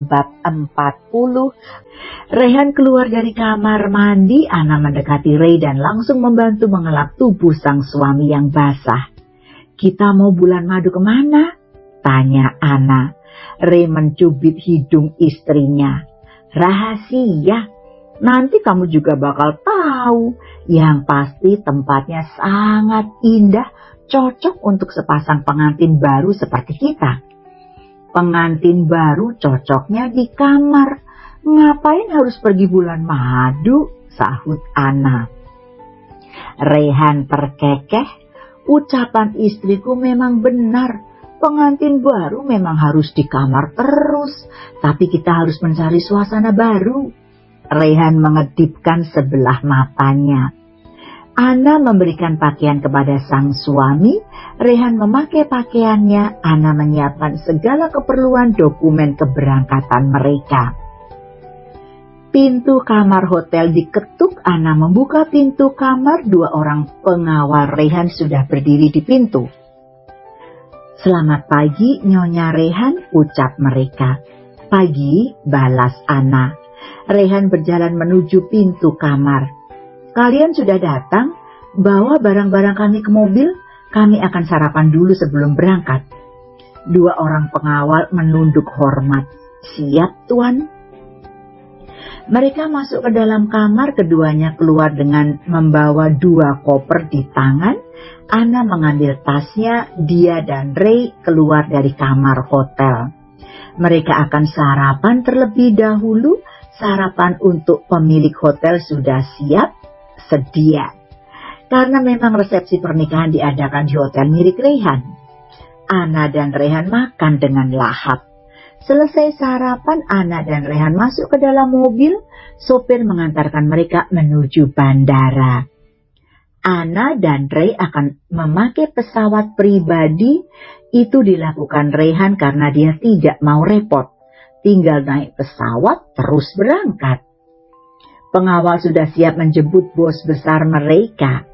Bab 40. Rehan keluar dari kamar mandi. Ana mendekati Ray dan langsung membantu mengelap tubuh sang suami yang basah. "Kita mau bulan madu kemana?" tanya Ana. Ray mencubit hidung istrinya. "Rahasia. Nanti kamu juga bakal tahu. Yang pasti tempatnya sangat indah, cocok untuk sepasang pengantin baru seperti kita." "Pengantin baru cocoknya di kamar. Ngapain harus pergi bulan madu?" sahut Ana. Rehan terkekeh. "Ucapan istriku memang benar. Pengantin baru memang harus di kamar terus. Tapi kita harus mencari suasana baru." Rehan mengedipkan sebelah matanya. Ana memberikan pakaian kepada sang suami. Rehan memakai pakaiannya. Ana menyiapkan segala keperluan dokumen keberangkatan mereka. Pintu kamar hotel diketuk. Ana membuka pintu kamar. 2 orang pengawal Rehan sudah berdiri di pintu. "Selamat pagi, Nyonya Rehan," ucap mereka. "Pagi," balas Ana. Rehan berjalan menuju pintu kamar. "Kalian sudah datang? Bawa barang-barang kami ke mobil. Kami akan sarapan dulu sebelum berangkat." 2 orang pengawal menunduk hormat. "Siap, Tuan." Mereka masuk ke dalam kamar. Keduanya keluar dengan membawa 2 koper di tangan. Ana mengambil tasnya. Dia dan Ray keluar dari kamar hotel. Mereka akan sarapan terlebih dahulu. Sarapan untuk pemilik hotel sudah siap sedia. Karena memang resepsi pernikahan diadakan di hotel milik Rehan. Ana dan Rehan makan dengan lahap. Selesai sarapan, Ana dan Rehan masuk ke dalam mobil. Sopir mengantarkan mereka menuju bandara. Ana dan Ray akan memakai pesawat pribadi. Itu dilakukan Rehan karena dia tidak mau repot. Tinggal naik pesawat terus berangkat. Pengawal sudah siap menjemput bos besar mereka.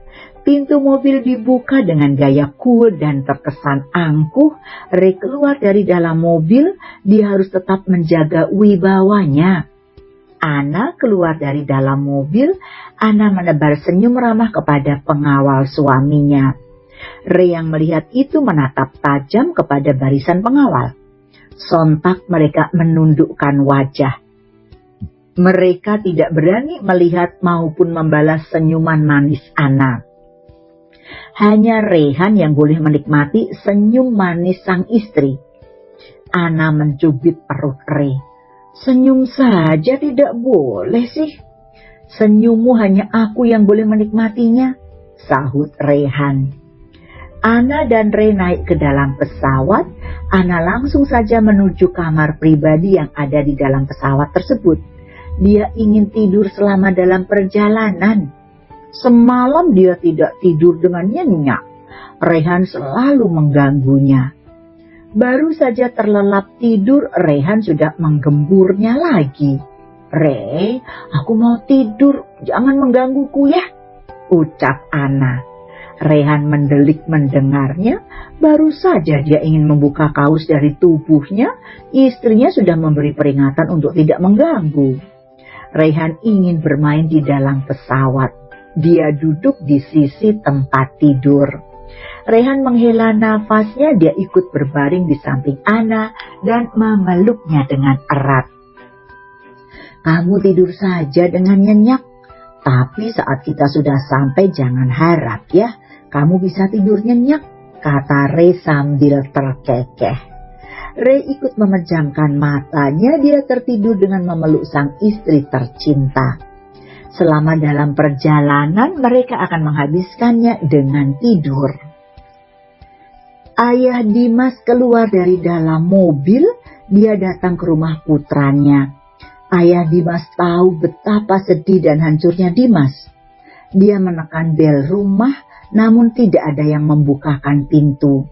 Pintu mobil dibuka dengan gaya cool dan terkesan angkuh. Ray keluar dari dalam mobil. Dia harus tetap menjaga wibawanya. Ana keluar dari dalam mobil. Ana menebar senyum ramah kepada pengawal suaminya. Ray yang melihat itu menatap tajam kepada barisan pengawal. Sontak mereka menundukkan wajah. Mereka tidak berani melihat maupun membalas senyuman manis Ana. Hanya Rehan yang boleh menikmati senyum manis sang istri. Ana mencubit perut Ray. "Senyum saja tidak boleh sih." "Senyummu hanya aku yang boleh menikmatinya," sahut Rehan. Ana dan Ray naik ke dalam pesawat. Ana langsung saja menuju kamar pribadi yang ada di dalam pesawat tersebut. Dia ingin tidur selama dalam perjalanan. Semalam dia tidak tidur dengan nyenyak. Rehan selalu mengganggunya. Baru saja terlelap tidur, Rehan sudah menggemburnya lagi. "Ray, aku mau tidur, jangan menggangguku ya," ucap Ana. Rehan mendelik mendengarnya. Baru saja dia ingin membuka kaus dari tubuhnya, istrinya sudah memberi peringatan untuk tidak mengganggu. Rehan ingin bermain di dalam pesawat. Dia duduk di sisi tempat tidur. Rehan menghela nafasnya. Dia ikut berbaring di samping Ana dan memeluknya dengan erat. "Kamu tidur saja dengan nyenyak. Tapi saat kita sudah sampai jangan harap ya kamu bisa tidur nyenyak," kata Ray sambil terkekeh. Ray ikut memejamkan matanya. Dia tertidur dengan memeluk sang istri tercinta. Selama dalam perjalanan mereka akan menghabiskannya dengan tidur. Ayah Dimas keluar dari dalam mobil. Dia datang ke rumah putranya. Ayah Dimas tahu betapa sedih dan hancurnya Dimas. Dia menekan bel rumah, namun tidak ada yang membukakan pintu.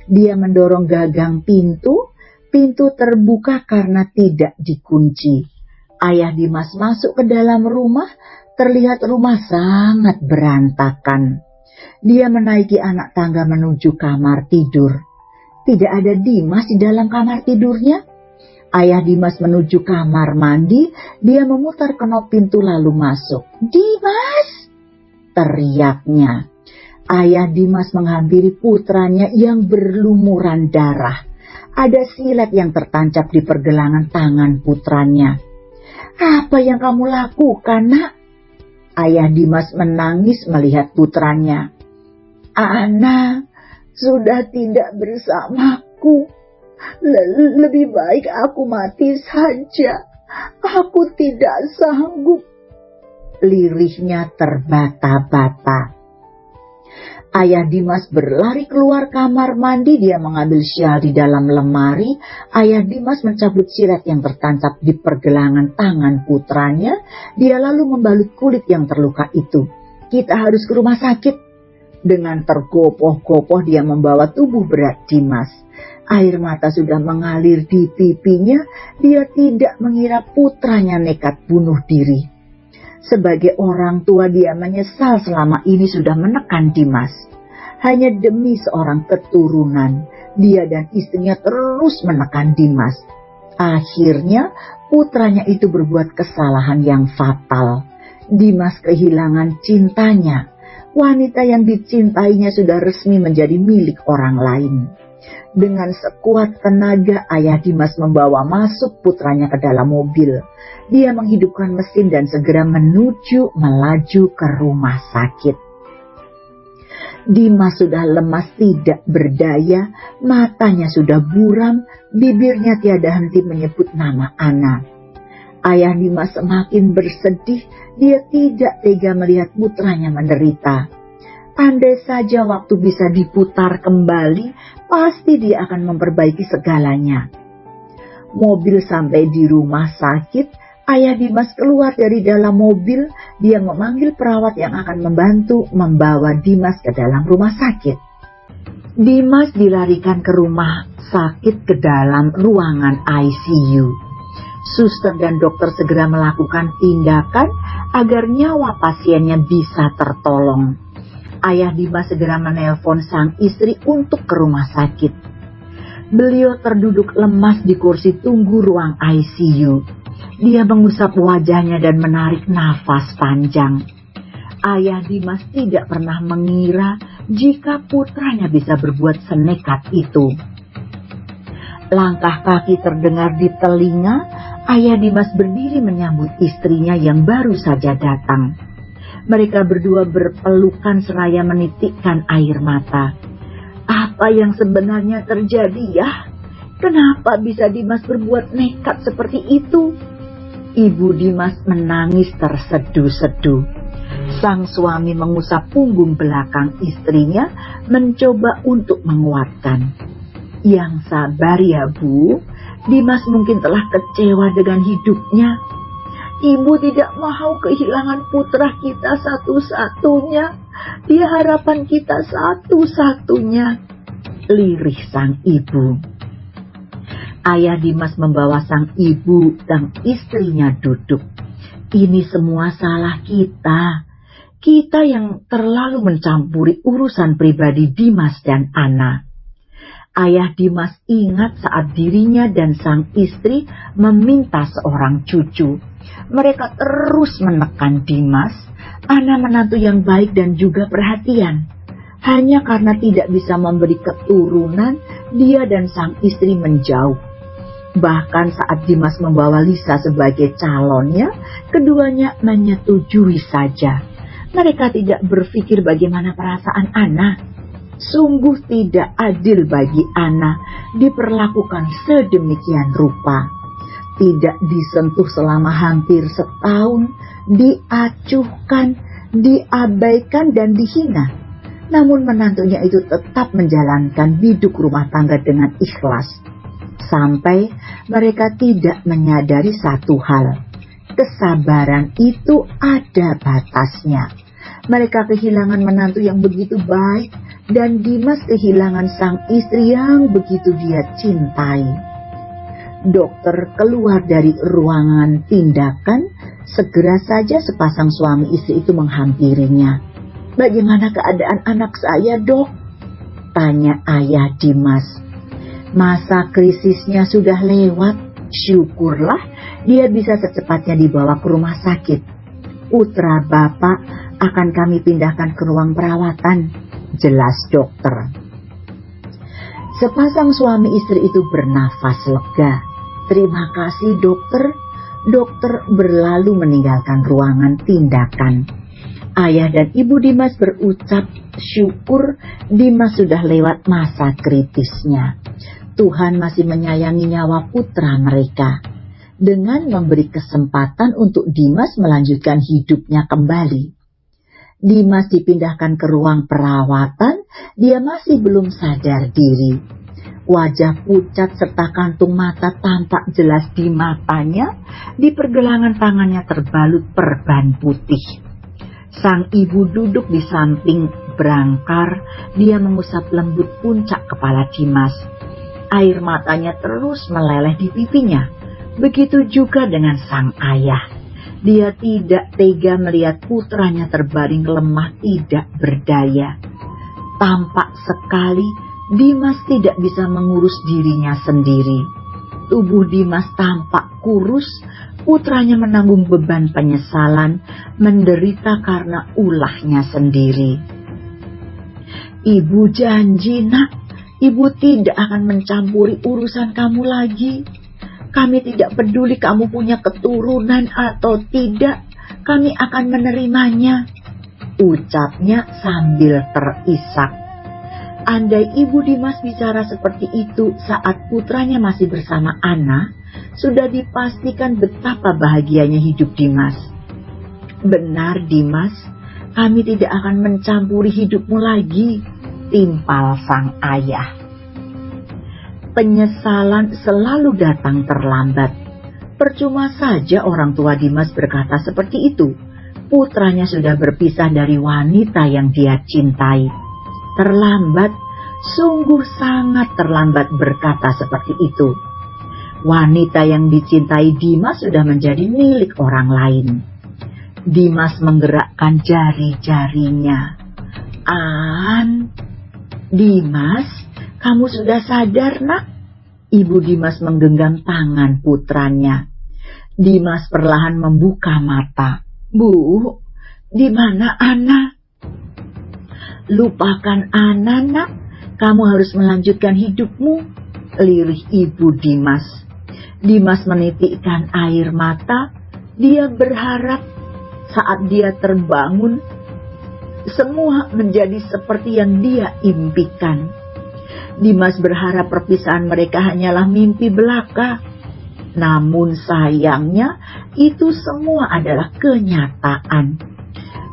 Dia mendorong gagang pintu. Pintu terbuka karena tidak dikunci. Ayah Dimas masuk ke dalam rumah. Terlihat rumah sangat berantakan. Dia menaiki anak tangga menuju kamar tidur. Tidak ada Dimas di dalam kamar tidurnya. Ayah Dimas menuju kamar mandi, dia memutar kenop pintu lalu masuk. "Dimas!" teriaknya. Ayah Dimas menghampiri putranya yang berlumuran darah. Ada silet yang tertancap di pergelangan tangan putranya. "Apa yang kamu lakukan, Nak?" Ayah Dimas menangis melihat putranya. "Ana sudah tidak bersamaku. Lebih baik aku mati saja. Aku tidak sanggup." Lirihnya terbata-bata. Ayah Dimas berlari keluar kamar mandi. Dia mengambil syal di dalam lemari. Ayah Dimas mencabut silet yang tertancap di pergelangan tangan putranya. Dia lalu membalut kulit yang terluka itu. "Kita harus ke rumah sakit." Dengan tergopoh-gopoh dia membawa tubuh berat Dimas. Air mata sudah mengalir di pipinya. Dia tidak mengira putranya nekat bunuh diri. Sebagai orang tua dia menyesal selama ini sudah menekan Dimas. Hanya demi seorang keturunan, dia dan istrinya terus menekan Dimas. Akhirnya putranya itu berbuat kesalahan yang fatal. Dimas kehilangan cintanya. Wanita yang dicintainya sudah resmi menjadi milik orang lain. Dengan sekuat tenaga ayah Dimas membawa masuk putranya ke dalam mobil. Dia menghidupkan mesin dan segera melaju ke rumah sakit. Dimas sudah lemas tidak berdaya, matanya sudah buram, bibirnya tiada henti menyebut nama Ana. Ayah Dimas semakin bersedih, dia tidak tega melihat putranya menderita. Andai saja waktu bisa diputar kembali, pasti dia akan memperbaiki segalanya. Mobil sampai di rumah sakit, ayah Dimas keluar dari dalam mobil. Dia memanggil perawat yang akan membantu membawa Dimas ke dalam rumah sakit. Dimas dilarikan ke rumah sakit ke dalam ruangan ICU. Suster dan dokter segera melakukan tindakan agar nyawa pasiennya bisa tertolong. Ayah Dimas segera menelpon sang istri untuk ke rumah sakit. Beliau terduduk lemas di kursi tunggu ruang ICU. Dia mengusap wajahnya dan menarik nafas panjang. Ayah Dimas tidak pernah mengira jika putranya bisa berbuat senekat itu. Langkah kaki terdengar di telinga. Ayah Dimas berdiri menyambut istrinya yang baru saja datang. Mereka berdua berpelukan seraya menitikkan air mata. Apa yang sebenarnya terjadi ya? Kenapa bisa Dimas berbuat nekat seperti itu? Ibu Dimas menangis terseduh-seduh. Sang suami mengusap punggung belakang istrinya, mencoba untuk menguatkan. "Yang sabar ya Bu, Dimas mungkin telah kecewa dengan hidupnya. Ibu tidak mau kehilangan putra kita satu-satunya. Dia harapan kita satu-satunya," lirih sang ibu. Ayah Dimas membawa sang ibu dan istrinya duduk. "Ini semua salah kita. Kita yang terlalu mencampuri urusan pribadi Dimas dan Ana." Ayah Dimas ingat saat dirinya dan sang istri meminta seorang cucu. Mereka terus menekan Dimas, Ana menantu yang baik dan juga perhatian. Hanya karena tidak bisa memberi keturunan, dia dan sang istri menjauh. Bahkan saat Dimas membawa Lisa sebagai calonnya, keduanya menyetujui saja. Mereka tidak berpikir bagaimana perasaan Ana. Sungguh tidak adil bagi Ana diperlakukan sedemikian rupa. Tidak disentuh selama hampir setahun, diacuhkan, diabaikan dan dihina. Namun menantunya itu tetap menjalankan hidup rumah tangga dengan ikhlas. Sampai mereka tidak menyadari satu hal. Kesabaran itu ada batasnya. Mereka kehilangan menantu yang begitu baik dan Dimas kehilangan sang istri yang begitu dia cintai. Dokter keluar dari ruangan tindakan, segera saja sepasang suami istri itu menghampirinya. "Bagaimana keadaan anak saya, Dok?" tanya ayah Dimas. "Masa krisisnya sudah lewat. Syukurlah dia bisa secepatnya dibawa ke rumah sakit. Putra Bapak akan kami pindahkan ke ruang perawatan, jelas dokter. Sepasang suami istri itu bernafas lega. Terima kasih dokter. Dokter berlalu meninggalkan ruangan tindakan. Ayah dan ibu Dimas berucap syukur Dimas sudah lewat masa kritisnya. Tuhan masih menyayangi nyawa putra mereka dengan memberi kesempatan untuk Dimas melanjutkan hidupnya kembali. Dimas dipindahkan ke ruang perawatan, dia masih belum sadar diri. Wajah pucat serta kantung mata tampak jelas di matanya, di pergelangan tangannya terbalut perban putih. Sang ibu duduk di samping berangkar, dia mengusap lembut puncak kepala Dimas. Air matanya terus meleleh di pipinya. Begitu juga dengan sang ayah. Dia tidak tega melihat putranya terbaring lemah tidak berdaya. Tampak sekali Dimas tidak bisa mengurus dirinya sendiri. Tubuh Dimas tampak kurus, putranya menanggung beban penyesalan, menderita karena ulahnya sendiri. Ibu janji, nak, ibu tidak akan mencampuri urusan kamu lagi. Kami tidak peduli kamu punya keturunan atau tidak, kami akan menerimanya, ucapnya sambil terisak. Andai ibu Dimas bicara seperti itu saat putranya masih bersama Ana, sudah dipastikan betapa bahagianya hidup Dimas. Benar Dimas, kami tidak akan mencampuri hidupmu lagi, timpal sang ayah. Penyesalan selalu datang terlambat. Percuma saja orang tua Dimas berkata seperti itu. Putranya sudah berpisah dari wanita yang dia cintai. Terlambat, sungguh sangat terlambat berkata seperti itu. Wanita yang dicintai Dimas sudah menjadi milik orang lain. Dimas menggerakkan jari-jarinya. Dimas, kamu sudah sadar, nak? Ibu Dimas menggenggam tangan putranya. Dimas perlahan membuka mata. Bu, di mana Ana? Lupakan Ana, nak. Kamu harus melanjutkan hidupmu, lirih ibu Dimas. Dimas menitikkan air mata. Dia berharap saat dia terbangun, semua menjadi seperti yang dia impikan. Dimas berharap perpisahan mereka hanyalah mimpi belaka. Namun sayangnya, itu semua adalah kenyataan.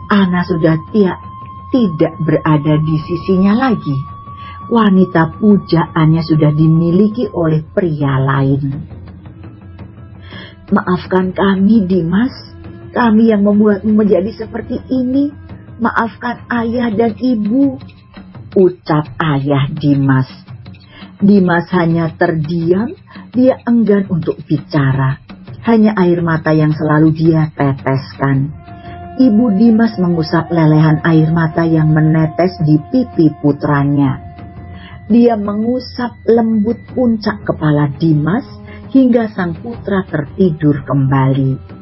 Ana sudah tidak berada di sisinya lagi. Wanita pujaannya sudah dimiliki oleh pria lain. Maafkan kami, Dimas. Kami yang membuatmu menjadi seperti ini. Maafkan ayah dan ibu, ucap ayah Dimas. Dimas hanya terdiam, dia enggan untuk bicara. Hanya air mata yang selalu dia teteskan. Ibu Dimas mengusap lelehan air mata yang menetes di pipi putranya. Dia mengusap lembut puncak kepala Dimas hingga sang putra tertidur kembali.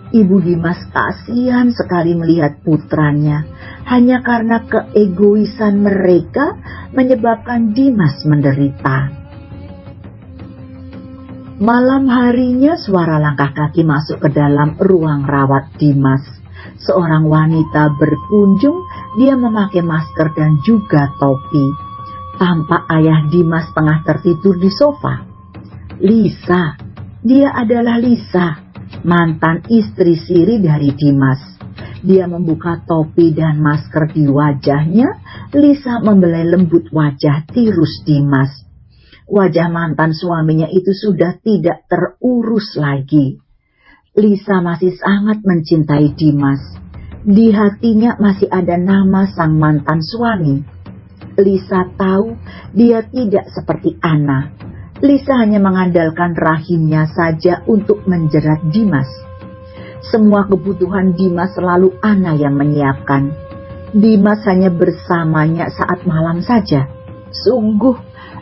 Ibu Dimas kasihan sekali melihat putranya. Hanya karena keegoisan mereka menyebabkan Dimas menderita. Malam harinya suara langkah kaki masuk ke dalam ruang rawat Dimas. Seorang wanita berkunjung, dia memakai masker dan juga topi. Tampak ayah Dimas tengah tertidur di sofa. Lisa, dia adalah Lisa, mantan istri siri dari Dimas. Dia membuka topi dan masker di wajahnya. Lisa membelai lembut wajah tirus Dimas. Wajah mantan suaminya itu sudah tidak terurus lagi. Lisa masih sangat mencintai Dimas. Di hatinya masih ada nama sang mantan suami. Lisa tahu dia tidak seperti Ana. Lisa hanya mengandalkan rahimnya saja untuk menjerat Dimas. Semua kebutuhan Dimas selalu Ana yang menyiapkan. Dimas hanya bersamanya saat malam saja. Sungguh,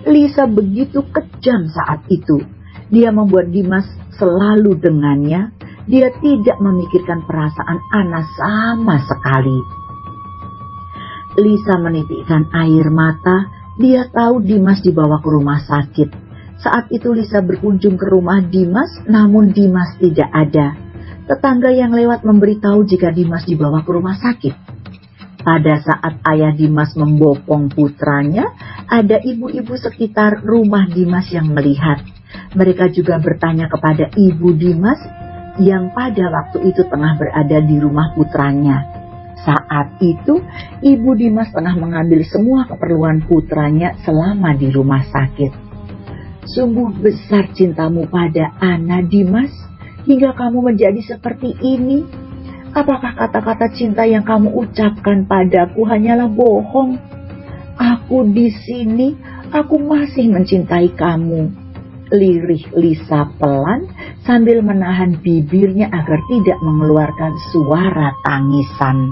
Lisa begitu kejam saat itu. Dia membuat Dimas selalu dengannya. Dia tidak memikirkan perasaan Anna sama sekali. Lisa menitikkan air mata. Dia tahu Dimas dibawa ke rumah sakit. Saat itu Lisa berkunjung ke rumah Dimas, namun Dimas tidak ada. Tetangga yang lewat memberitahu jika Dimas dibawa ke rumah sakit. Pada saat ayah Dimas membopong putranya, ada ibu-ibu sekitar rumah Dimas yang melihat. Mereka juga bertanya kepada ibu Dimas yang pada waktu itu tengah berada di rumah putranya. Saat itu, ibu Dimas tengah mengambil semua keperluan putranya selama di rumah sakit. Sungguh besar cintamu pada Anna, Dimas, hingga kamu menjadi seperti ini. Apakah kata-kata cinta yang kamu ucapkan padaku hanyalah bohong? Aku di sini, aku masih mencintai kamu. Lirih Lisa pelan sambil menahan bibirnya agar tidak mengeluarkan suara tangisan.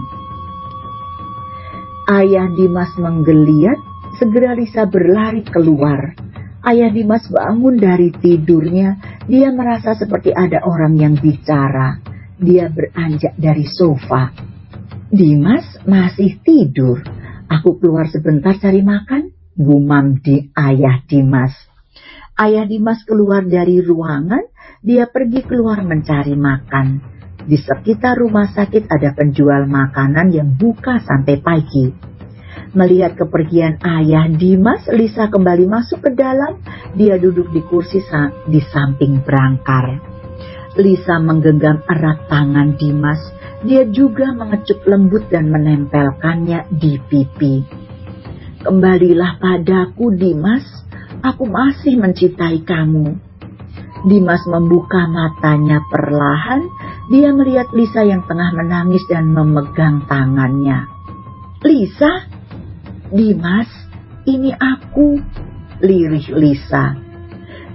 Ayah Dimas menggeliat, segera Lisa berlari keluar. Ayah Dimas bangun dari tidurnya. Dia merasa seperti ada orang yang bicara. Dia beranjak dari sofa. Dimas masih tidur. Aku keluar sebentar cari makan, gumam di ayah Dimas. Ayah Dimas keluar dari ruangan. Dia pergi keluar mencari makan. Di sekitar rumah sakit ada penjual makanan yang buka sampai pagi. Melihat kepergian ayah Dimas, Lisa kembali masuk ke dalam. Dia duduk di kursi di samping brangkar. Lisa menggenggam erat tangan Dimas. Dia juga mengecup lembut dan menempelkannya di pipi. Kembalilah padaku, Dimas. Aku masih mencintai kamu. Dimas membuka matanya perlahan. Dia melihat Lisa yang tengah menangis dan memegang tangannya. Lisa? Dimas, ini aku, lirih Lisa.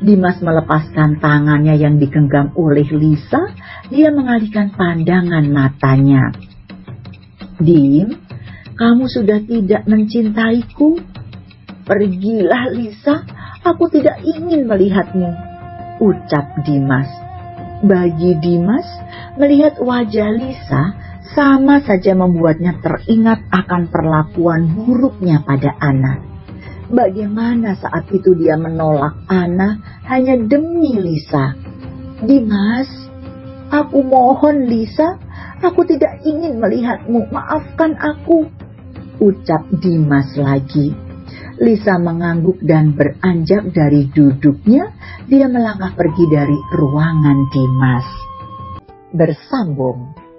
Dimas melepaskan tangannya yang digenggam oleh Lisa. Dia mengalihkan pandangan matanya. Dim, kamu sudah tidak mencintaiku? Pergilah Lisa, aku tidak ingin melihatmu, ucap Dimas. Bagi Dimas, melihat wajah Lisa sama saja membuatnya teringat akan perlakuan buruknya pada Anna. Bagaimana saat itu dia menolak Anna hanya demi Lisa. Dimas, aku mohon Lisa, aku tidak ingin melihatmu, maafkan aku, ucap Dimas lagi. Lisa mengangguk dan beranjak dari duduknya. Dia melangkah pergi dari ruangan Dimas. Bersambung.